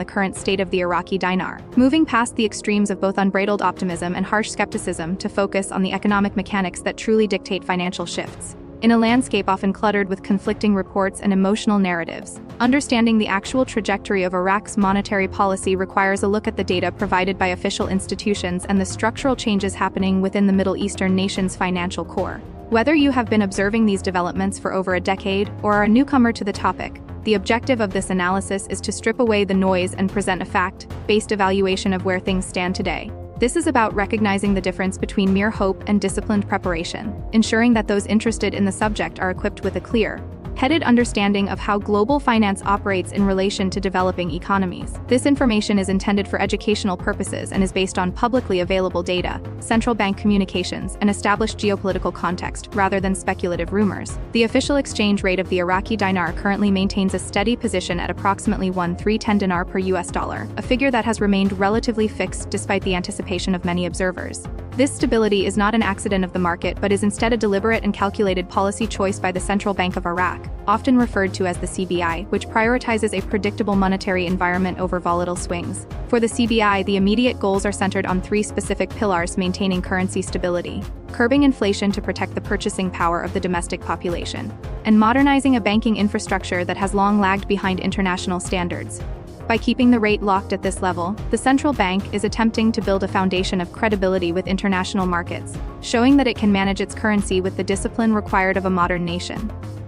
the current state of the Iraqi dinar, moving past the extremes of both unbridled optimism and harsh skepticism to focus on the economic mechanics that truly dictate financial shifts. In a landscape often cluttered with conflicting reports and emotional narratives, understanding the actual trajectory of Iraq's monetary policy requires a look at the data provided by official institutions and the structural changes happening within the Middle Eastern nation's financial core. Whether you have been observing these developments for over a decade or are a newcomer to the topic, the objective of this analysis is to strip away the noise and present a fact-based evaluation of where things stand today. This is about recognizing the difference between mere hope and disciplined preparation, ensuring that those interested in the subject are equipped with a clear-headed understanding of how global finance operates in relation to developing economies. This information is intended for educational purposes and is based on publicly available data, central bank communications, and established geopolitical context, rather than speculative rumors. The official exchange rate of the Iraqi dinar currently maintains a steady position at approximately 1,310 dinar per US dollar, a figure that has remained relatively fixed despite the anticipation of many observers. This stability is not an accident of the market but is instead a deliberate and calculated policy choice by the Central Bank of Iraq, often referred to as the CBI, which prioritizes a predictable monetary environment over volatile swings. For the CBI, the immediate goals are centered on three specific pillars: maintaining currency stability, curbing inflation to protect the purchasing power of the domestic population, and modernizing a banking infrastructure that has long lagged behind international standards. By keeping the rate locked at this level, the central bank is attempting to build a foundation of credibility with international markets, showing that it can manage its currency with the discipline required of a modern nation.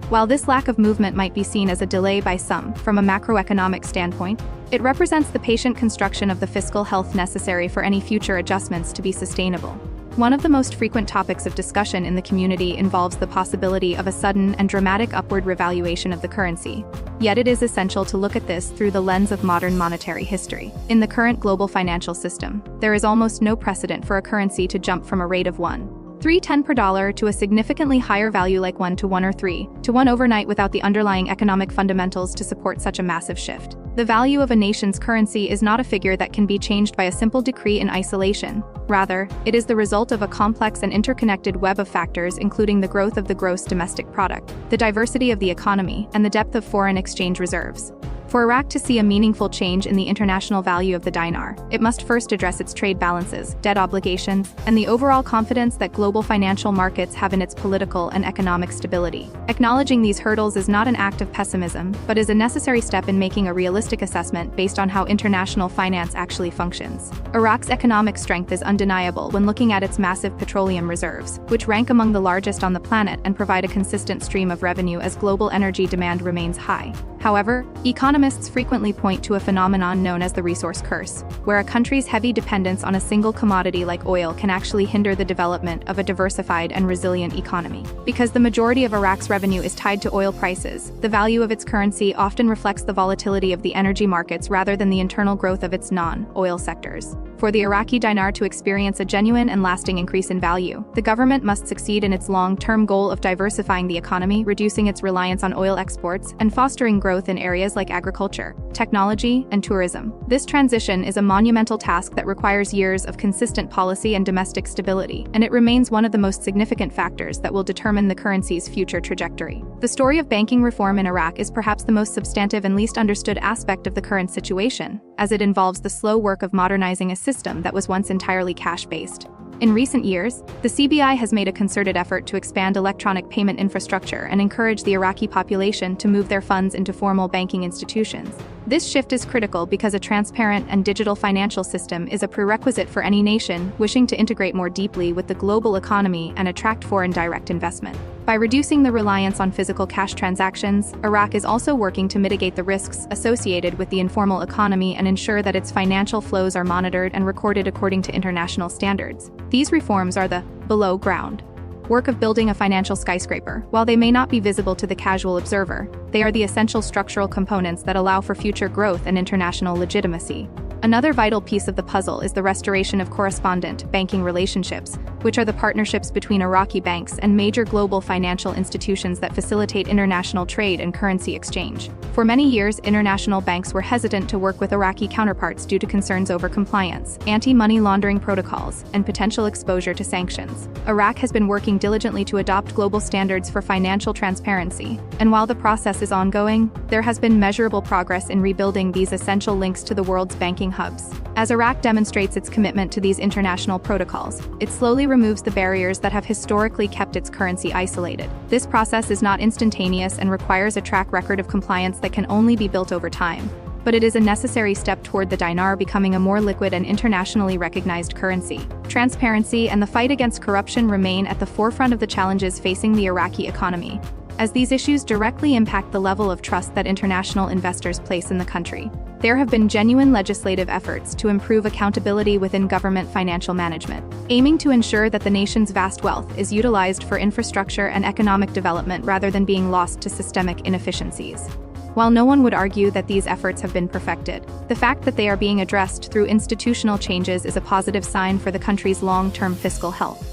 While this lack of movement might be seen as a delay by some, from a macroeconomic standpoint, it represents the patient construction of the fiscal health necessary for any future adjustments to be sustainable. One of the most frequent topics of discussion in the community involves the possibility of a sudden and dramatic upward revaluation of the currency. Yet it is essential to look at this through the lens of modern monetary history. In the current global financial system, there is almost no precedent for a currency to jump from a rate of 1.310 per dollar to a significantly higher value like 1 to 1 or 3 to 1 overnight without the underlying economic fundamentals to support such a massive shift. The value of a nation's currency is not a figure that can be changed by a simple decree in isolation. Rather, it is the result of a complex and interconnected web of factors, including the growth of the gross domestic product, the diversity of the economy, and the depth of foreign exchange reserves. For Iraq to see a meaningful change in the international value of the dinar, it must first address its trade balances, debt obligations, and the overall confidence that global financial markets have in its political and economic stability. Acknowledging these hurdles is not an act of pessimism, but is a necessary step in making a realistic assessment based on how international finance actually functions. Iraq's economic strength is undeniable when looking at its massive petroleum reserves, which rank among the largest on the planet and provide a consistent stream of revenue as global energy demand remains high. However, economists frequently point to a phenomenon known as the resource curse, where a country's heavy dependence on a single commodity like oil can actually hinder the development of a diversified and resilient economy. Because the majority of Iraq's revenue is tied to oil prices, the value of its currency often reflects the volatility of the energy markets rather than the internal growth of its non-oil sectors. For the Iraqi dinar to experience a genuine and lasting increase in value, the government must succeed in its long-term goal of diversifying the economy, reducing its reliance on oil exports, and fostering growth in areas like agriculture, technology, and tourism. This transition is a monumental task that requires years of consistent policy and domestic stability, and it remains one of the most significant factors that will determine the currency's future trajectory. The story of banking reform in Iraq is perhaps the most substantive and least understood aspect of the current situation, as it involves the slow work of modernizing a system that was once entirely cash-based. In recent years, the CBI has made a concerted effort to expand electronic payment infrastructure and encourage the Iraqi population to move their funds into formal banking institutions. This shift is critical because a transparent and digital financial system is a prerequisite for any nation wishing to integrate more deeply with the global economy and attract foreign direct investment. By reducing the reliance on physical cash transactions, Iraq is also working to mitigate the risks associated with the informal economy and ensure that its financial flows are monitored and recorded according to international standards. These reforms are the below-ground work of building a financial skyscraper. While they may not be visible to the casual observer, they are the essential structural components that allow for future growth and international legitimacy. Another vital piece of the puzzle is the restoration of correspondent banking relationships, which are the partnerships between Iraqi banks and major global financial institutions that facilitate international trade and currency exchange. For many years, international banks were hesitant to work with Iraqi counterparts due to concerns over compliance, anti-money laundering protocols, and potential exposure to sanctions. Iraq has been working diligently to adopt global standards for financial transparency, and while the process is ongoing, there has been measurable progress in rebuilding these essential links to the world's banking hubs. As Iraq demonstrates its commitment to these international protocols, it slowly removes the barriers that have historically kept its currency isolated. This process is not instantaneous and requires a track record of compliance that can only be built over time, but it is a necessary step toward the dinar becoming a more liquid and internationally recognized currency. Transparency and the fight against corruption remain at the forefront of the challenges facing the Iraqi economy, as these issues directly impact the level of trust that international investors place in the country. There have been genuine legislative efforts to improve accountability within government financial management, aiming to ensure that the nation's vast wealth is utilized for infrastructure and economic development rather than being lost to systemic inefficiencies. While no one would argue that these efforts have been perfected, the fact that they are being addressed through institutional changes is a positive sign for the country's long-term fiscal health.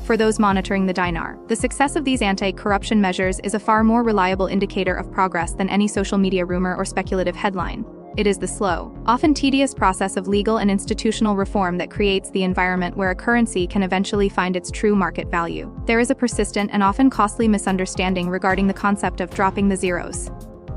For those monitoring the dinar, the success of these anti-corruption measures is a far more reliable indicator of progress than any social media rumor or speculative headline. It is the slow, often tedious process of legal and institutional reform that creates the environment where a currency can eventually find its true market value. There is a persistent and often costly misunderstanding regarding the concept of dropping the zeros,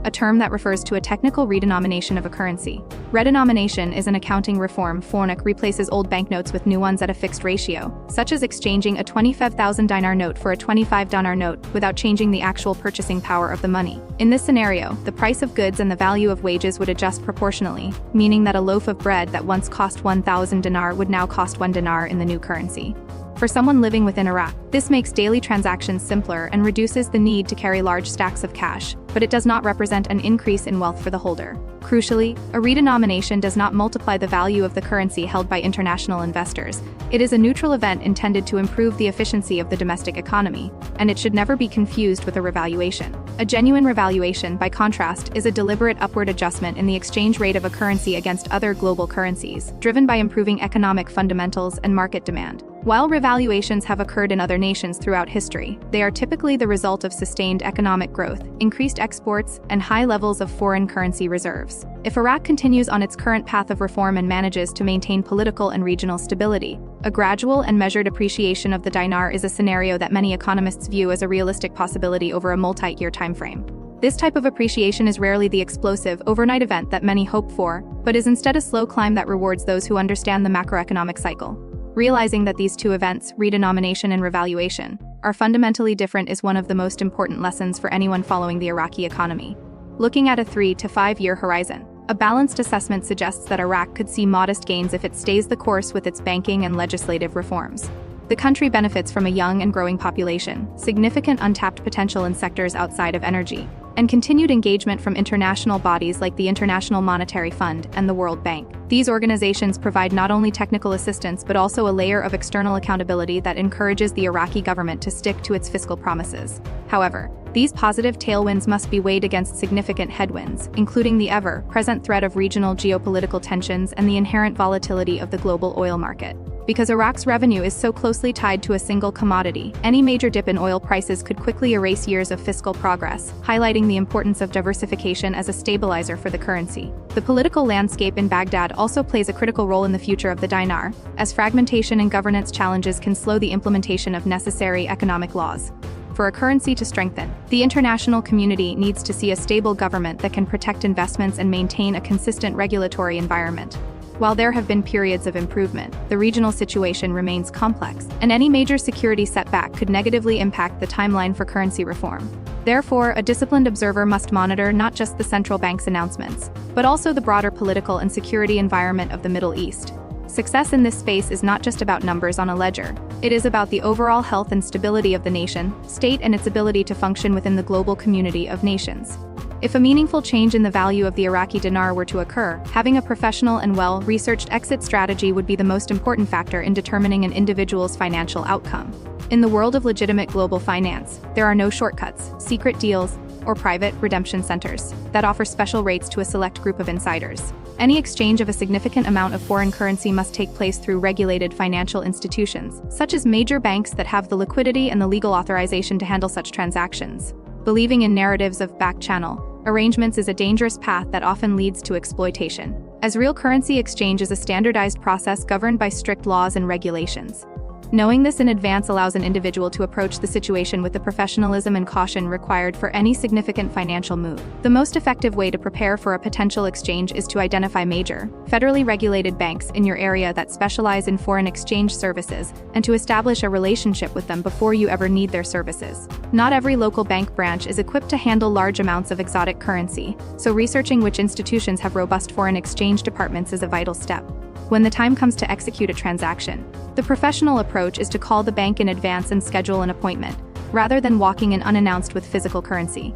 a term that refers to a technical redenomination of a currency. Redenomination is an accounting reform. Forex replaces old banknotes with new ones at a fixed ratio, such as exchanging a 25,000 dinar note for a 25 dinar note without changing the actual purchasing power of the money. In this scenario, the price of goods and the value of wages would adjust proportionally, meaning that a loaf of bread that once cost 1,000 dinar would now cost 1 dinar in the new currency. For someone living within Iraq, this makes daily transactions simpler and reduces the need to carry large stacks of cash, but it does not represent an increase in wealth for the holder. Crucially, a redenomination does not multiply the value of the currency held by international investors. It is a neutral event intended to improve the efficiency of the domestic economy, and it should never be confused with a revaluation. A genuine revaluation, by contrast, is a deliberate upward adjustment in the exchange rate of a currency against other global currencies, driven by improving economic fundamentals and market demand. While revaluations have occurred in other nations throughout history, they are typically the result of sustained economic growth, increased exports, and high levels of foreign currency reserves. If Iraq continues on its current path of reform and manages to maintain political and regional stability, a gradual and measured appreciation of the dinar is a scenario that many economists view as a realistic possibility over a multi-year timeframe. This type of appreciation is rarely the explosive, overnight event that many hope for, but is instead a slow climb that rewards those who understand the macroeconomic cycle. Realizing that these two events, redenomination and revaluation, are fundamentally different is one of the most important lessons for anyone following the Iraqi economy. Looking at a 3 to 5 year horizon, a balanced assessment suggests that Iraq could see modest gains if it stays the course with its banking and legislative reforms. The country benefits from a young and growing population, significant untapped potential in sectors outside of energy, and continued engagement from international bodies like the International Monetary Fund and the World Bank. These organizations provide not only technical assistance but also a layer of external accountability that encourages the Iraqi government to stick to its fiscal promises. However, these positive tailwinds must be weighed against significant headwinds, including the ever-present threat of regional geopolitical tensions and the inherent volatility of the global oil market. Because Iraq's revenue is so closely tied to a single commodity, any major dip in oil prices could quickly erase years of fiscal progress, highlighting the importance of diversification as a stabilizer for the currency. The political landscape in Baghdad also plays a critical role in the future of the dinar, as fragmentation and governance challenges can slow the implementation of necessary economic laws. For a currency to strengthen, the international community needs to see a stable government that can protect investments and maintain a consistent regulatory environment. While there have been periods of improvement, the regional situation remains complex, and any major security setback could negatively impact the timeline for currency reform. Therefore, a disciplined observer must monitor not just the central bank's announcements, but also the broader political and security environment of the Middle East. Success in this space is not just about numbers on a ledger. It is about the overall health and stability of the nation, state, and its ability to function within the global community of nations. If a meaningful change in the value of the Iraqi dinar were to occur, having a professional and well-researched exit strategy would be the most important factor in determining an individual's financial outcome. In the world of legitimate global finance, there are no shortcuts, secret deals, or private redemption centers that offer special rates to a select group of insiders. Any exchange of a significant amount of foreign currency must take place through regulated financial institutions, such as major banks that have the liquidity and the legal authorization to handle such transactions. Believing in narratives of back-channel arrangements is a dangerous path that often leads to exploitation, as real currency exchange is a standardized process governed by strict laws and regulations. Knowing this in advance allows an individual to approach the situation with the professionalism and caution required for any significant financial move. The most effective way to prepare for a potential exchange is to identify major, federally regulated banks in your area that specialize in foreign exchange services and to establish a relationship with them before you ever need their services. Not every local bank branch is equipped to handle large amounts of exotic currency, so researching which institutions have robust foreign exchange departments is a vital step. When the time comes to execute a transaction, the professional approach is to call the bank in advance and schedule an appointment, rather than walking in unannounced with physical currency.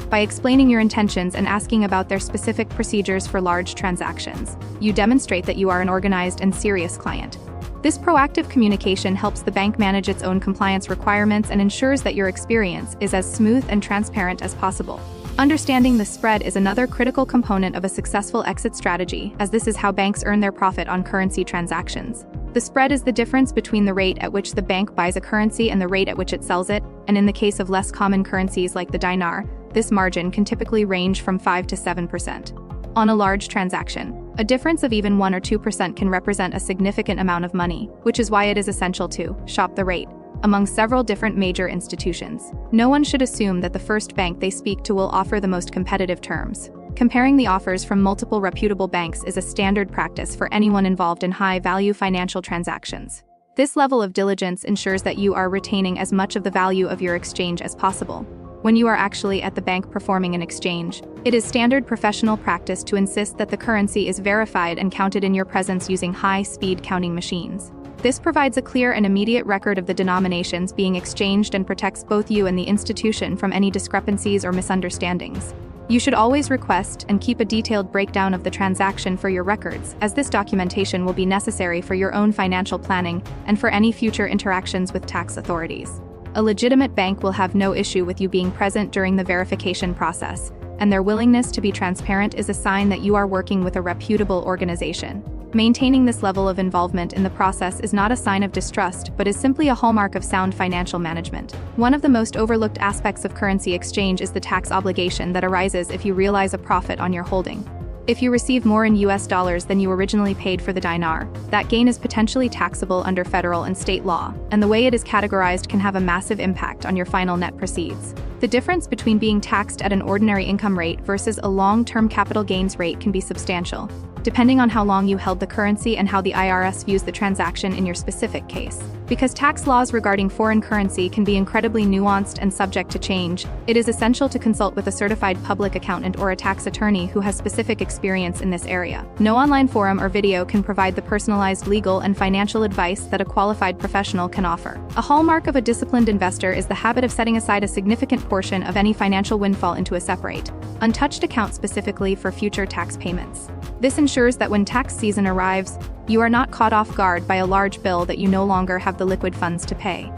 By explaining your intentions and asking about their specific procedures for large transactions, you demonstrate that you are an organized and serious client. This proactive communication helps the bank manage its own compliance requirements and ensures that your experience is as smooth and transparent as possible. Understanding the spread is another critical component of a successful exit strategy, as this is how banks earn their profit on currency transactions. The spread is the difference between the rate at which the bank buys a currency and the rate at which it sells it, and in the case of less common currencies like the dinar, this margin can typically range from 5 to 7%. On a large transaction, a difference of even 1 or 2% can represent a significant amount of money, which is why it is essential to shop the rate among several different major institutions. No one should assume that the first bank they speak to will offer the most competitive terms. Comparing the offers from multiple reputable banks is a standard practice for anyone involved in high-value financial transactions. This level of diligence ensures that you are retaining as much of the value of your exchange as possible. When you are actually at the bank performing an exchange, it is standard professional practice to insist that the currency is verified and counted in your presence using high-speed counting machines. This provides a clear and immediate record of the denominations being exchanged and protects both you and the institution from any discrepancies or misunderstandings. You should always request and keep a detailed breakdown of the transaction for your records, as this documentation will be necessary for your own financial planning and for any future interactions with tax authorities. A legitimate bank will have no issue with you being present during the verification process, and their willingness to be transparent is a sign that you are working with a reputable organization. Maintaining this level of involvement in the process is not a sign of distrust, but is simply a hallmark of sound financial management. One of the most overlooked aspects of currency exchange is the tax obligation that arises if you realize a profit on your holding. If you receive more in US dollars than you originally paid for the dinar, that gain is potentially taxable under federal and state law, and the way it is categorized can have a massive impact on your final net proceeds. The difference between being taxed at an ordinary income rate versus a long-term capital gains rate can be substantial, depending on how long you held the currency and how the IRS views the transaction in your specific case. Because tax laws regarding foreign currency can be incredibly nuanced and subject to change, it is essential to consult with a certified public accountant or a tax attorney who has specific experience in this area. No online forum or video can provide the personalized legal and financial advice that a qualified professional can offer. A hallmark of a disciplined investor is the habit of setting aside a significant portion of any financial windfall into a separate, untouched account specifically for future tax payments. This ensures that when tax season arrives, you are not caught off guard by a large bill that you no longer have the liquid funds to pay.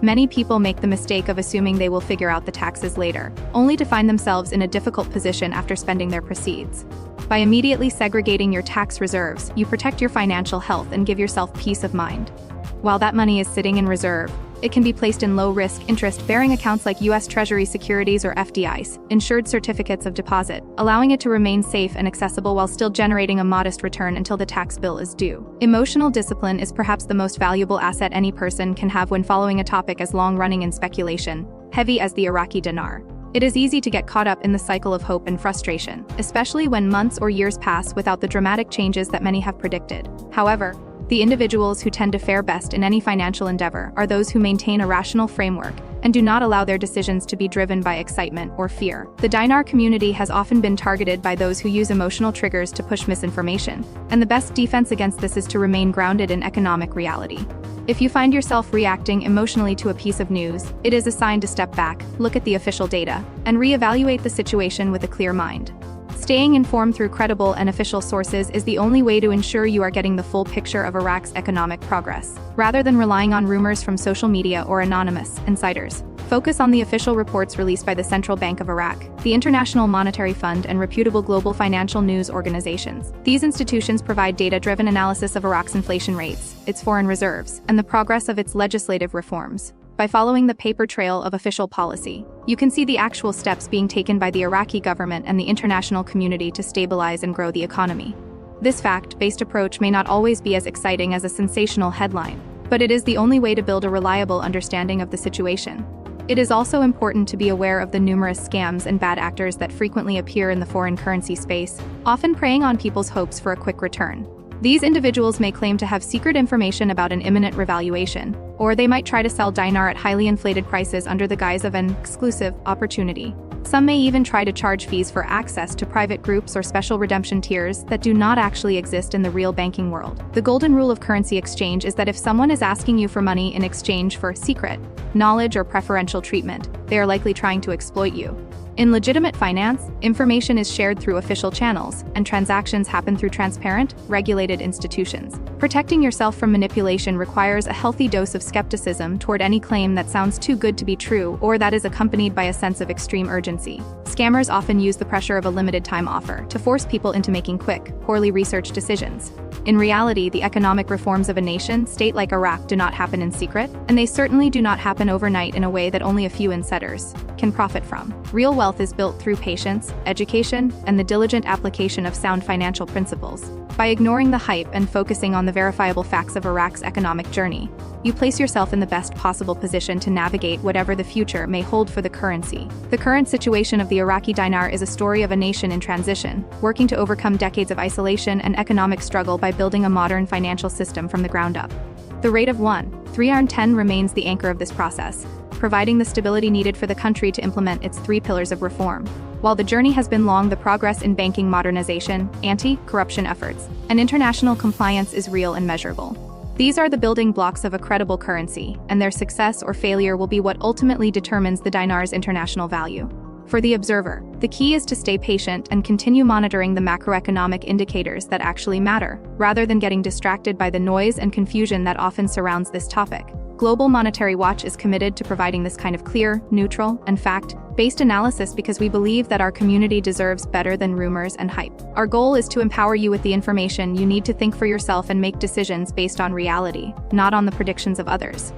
Many people make the mistake of assuming they will figure out the taxes later, only to find themselves in a difficult position after spending their proceeds. By immediately segregating your tax reserves, you protect your financial health and give yourself peace of mind. While that money is sitting in reserve, it can be placed in low-risk, interest-bearing accounts like U.S. Treasury securities or FDIs, insured certificates of deposit, allowing it to remain safe and accessible while still generating a modest return until the tax bill is due. Emotional discipline is perhaps the most valuable asset any person can have when following a topic as long-running in speculation, heavy as the Iraqi dinar. It is easy to get caught up in the cycle of hope and frustration, especially when months or years pass without the dramatic changes that many have predicted. However, the individuals who tend to fare best in any financial endeavor are those who maintain a rational framework and do not allow their decisions to be driven by excitement or fear. The dinar community has often been targeted by those who use emotional triggers to push misinformation, and the best defense against this is to remain grounded in economic reality. If you find yourself reacting emotionally to a piece of news, it is a sign to step back, look at the official data, and reevaluate the situation with a clear mind. Staying informed through credible and official sources is the only way to ensure you are getting the full picture of Iraq's economic progress, rather than relying on rumors from social media or anonymous insiders. Focus on the official reports released by the Central Bank of Iraq, the International Monetary Fund, and reputable global financial news organizations. These institutions provide data-driven analysis of Iraq's inflation rates, its foreign reserves, and the progress of its legislative reforms. By following the paper trail of official policy, you can see the actual steps being taken by the Iraqi government and the international community to stabilize and grow the economy. This fact-based approach may not always be as exciting as a sensational headline, but it is the only way to build a reliable understanding of the situation. It is also important to be aware of the numerous scams and bad actors that frequently appear in the foreign currency space, often preying on people's hopes for a quick return. These individuals may claim to have secret information about an imminent revaluation, or they might try to sell dinar at highly inflated prices under the guise of an exclusive opportunity. Some may even try to charge fees for access to private groups or special redemption tiers that do not actually exist in the real banking world. The golden rule of currency exchange is that if someone is asking you for money in exchange for secret, knowledge, or preferential treatment, they are likely trying to exploit you. In legitimate finance, information is shared through official channels, and transactions happen through transparent, regulated institutions. Protecting yourself from manipulation requires a healthy dose of skepticism toward any claim that sounds too good to be true or that is accompanied by a sense of extreme urgency. Scammers often use the pressure of a limited-time offer to force people into making quick, poorly researched decisions. In reality, the economic reforms of a nation-state like Iraq do not happen in secret, and they certainly do not happen overnight in a way that only a few insiders can profit from. Real wealth is built through patience, education, and the diligent application of sound financial principles. By ignoring the hype and focusing on the verifiable facts of Iraq's economic journey, you place yourself in the best possible position to navigate whatever the future may hold for the currency. The current situation of the Iraqi dinar is a story of a nation in transition, working to overcome decades of isolation and economic struggle by building a modern financial system from the ground up. The rate of 1.310 remains the anchor of this process, providing the stability needed for the country to implement its 3 pillars of reform. While the journey has been long, the progress in banking modernization, anti-corruption efforts, and international compliance is real and measurable. These are the building blocks of a credible currency, and their success or failure will be what ultimately determines the dinar's international value. For the observer, the key is to stay patient and continue monitoring the macroeconomic indicators that actually matter, rather than getting distracted by the noise and confusion that often surrounds this topic. Global Monetary Watch is committed to providing this kind of clear, neutral, and fact-based analysis because we believe that our community deserves better than rumors and hype. Our goal is to empower you with the information you need to think for yourself and make decisions based on reality, not on the predictions of others.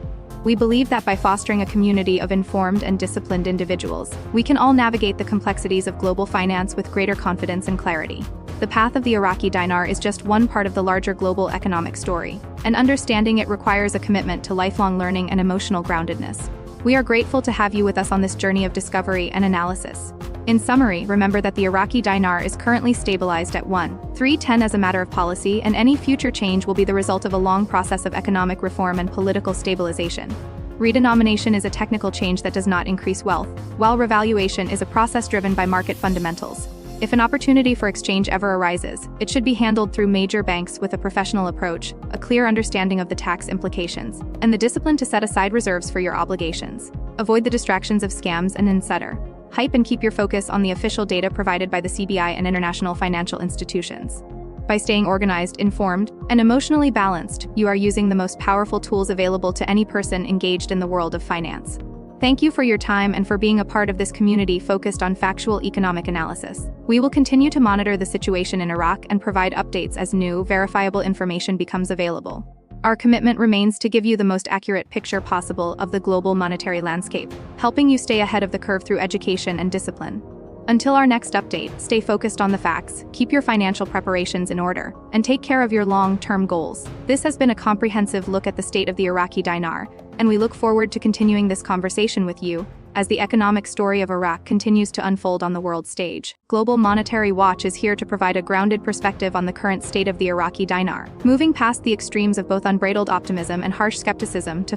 We believe that by fostering a community of informed and disciplined individuals, we can all navigate the complexities of global finance with greater confidence and clarity. The path of the Iraqi dinar is just one part of the larger global economic story, and understanding it requires a commitment to lifelong learning and emotional groundedness. We are grateful to have you with us on this journey of discovery and analysis. In summary, remember that the Iraqi dinar is currently stabilized at 1.310 as a matter of policy, and any future change will be the result of a long process of economic reform and political stabilization. Redenomination is a technical change that does not increase wealth, while revaluation is a process driven by market fundamentals. If an opportunity for exchange ever arises, it should be handled through major banks with a professional approach, a clear understanding of the tax implications, and the discipline to set aside reserves for your obligations. Avoid the distractions of scams and insider hype and keep your focus on the official data provided by the CBI and international financial institutions. By staying organized, informed, and emotionally balanced, you are using the most powerful tools available to any person engaged in the world of finance. Thank you for your time and for being a part of this community focused on factual economic analysis. We will continue to monitor the situation in Iraq and provide updates as new, verifiable information becomes available. Our commitment remains to give you the most accurate picture possible of the global monetary landscape, helping you stay ahead of the curve through education and discipline. Until our next update, stay focused on the facts, keep your financial preparations in order, and take care of your long-term goals. This has been a comprehensive look at the state of the Iraqi dinar, and we look forward to continuing this conversation with you as the economic story of Iraq continues to unfold on the world stage. Global Monetary Watch is here to provide a grounded perspective on the current state of the Iraqi dinar, moving past the extremes of both unbridled optimism and harsh skepticism to